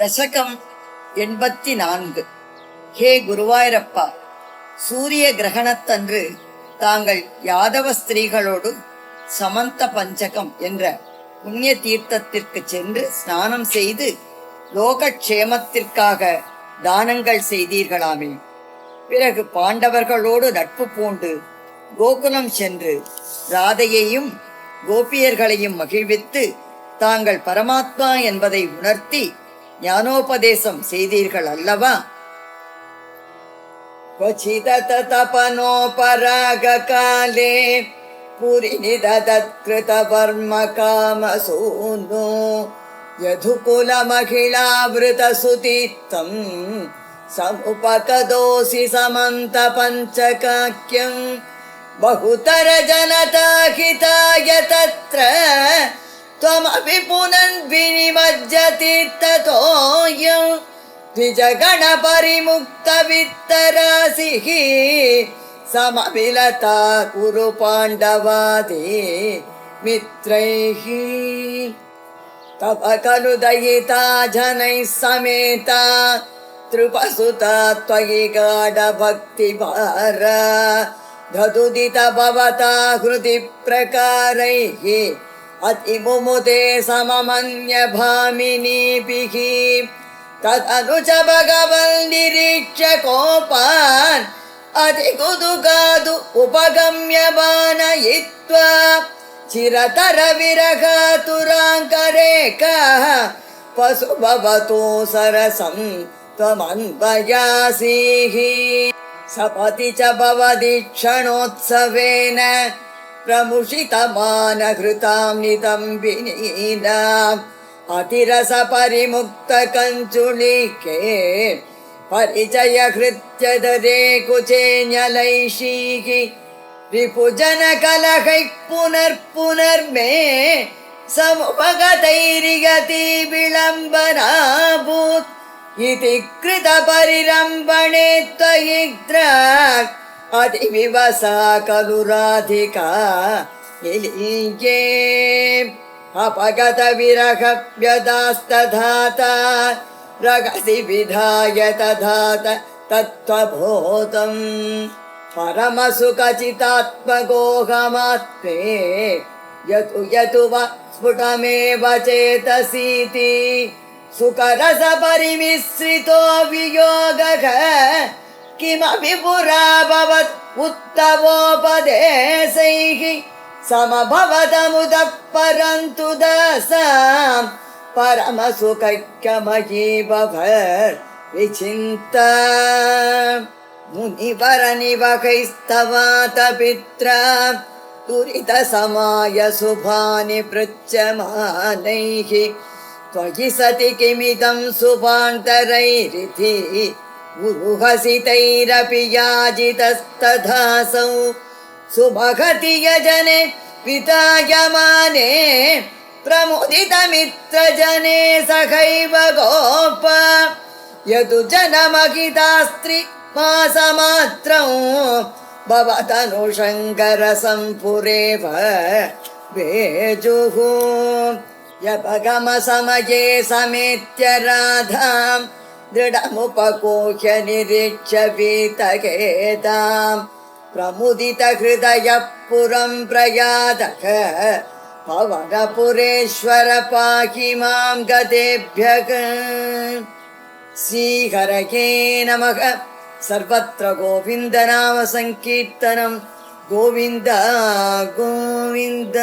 தசகம் 84. ஹே குருவாயூரப்பா, சூரிய கிரகணத்தன்று தாங்கள் யாதவ ஸ்திரீகளோடு சமந்த பஞ்சகம் என்ற புண்ணிய தீர்த்தத்திற்கு சென்று ஸ்நானம் செய்து லோகக்ஷேமத்திற்காக தானங்கள் செய்தீர்களாமே. பிறகு பாண்டவர்களோடு நட்பு பூண்டு கோகுலம் சென்று ராதையையும் கோபியர்களையும் மகிழ்வித்து தாங்கள் பரமாத்மா என்பதை உணர்த்தி ஞானோபதேசம் செய்தீர்கள் அல்லவா? தபனோபராகாலே புரிநிதத்கிருத வர்ம காமசூனோ யதுகுல மகிழாவிருத சுதீர்த்தம் சமுபகதோசி சமந்த பஞ்சகாக்கியம் பகுதர ஜனதா ஹிதாய தத்ர त्वमपि पुनर्विनिमज्जतीर्थतोऽयं द्विजगणपरिमुक्तवित्तराशिः समविलता कुरु पाण्डवादि मित्रैः तव खलु दयिता जनैः समेता त्रिपसुता त्वयि गाढभक्तिभारा ददुदित भवता हृदि प्रकारैः अतिमुमुदे सममन्य भामिनीभिः तदनु च भगवन्निरीक्ष्य कोपान् अतिकुतुकादु उपगम्य बाणयित्वा चिरतर विरहातुराङ्करेकः पशु भवतु सरसं त्वमन्वयासीः सपति च भवति क्षणोत्सवेन प्रमुषितमानघृतां नितम्बिनीनाम् अतिरसपरिमुक्तकञ्चुलिके परिचयहृत्यदरे कुचेन्यलैषीः रिपुजनकलहैः पुनर्पुनर्मे समुपगतैर्यति विलम्बनाभूत् इति कृतपरिरम्भणे त्वयि द्राक् अतिविवसा खलु राधिका इलिङ्गे अपगत विरहव्यदास्तधाता रगसि विधाय तधात तत्त्वबोधं परमसुखचितात्मगोहमात्मे यतु यतु वा स्फुटमेव चेतसीति सुखरसपरिमिश्रितो वियोगः किमपि पुरा भवत् उत्तमोपदेशैः समभवतमुदः परन्तु दासां परमसुखैक्यमयी भवर् विचिन्ता मुनिवरनिवहैस्तवात पित्रा दुरितसमाय शुभानि पृच्छमानैः त्वयि सति किमिदं शुभान्तरैरिति गुरुहसितैरपि याजितस्तथासौ सुभगति यजने वितायमाने प्रमुदितमित्रजने सहैव गोप यदु जनमहितास्त्रि मासमात्रं भवतनुशङ्करसम्पुरेव वेजुः यपगमसमये समेत्य राधां दृढमुपकोह्य निरीक्ष्य वीतकेतां प्रमुदितहृदयः पुरं प्रयातः पवनपुरेश्वर पाहि मां गतेभ्यः। श्रीहरये नमः। सर्वत्र गोविन्दनाम संकीर्तनं गोविन्द गोविन्द।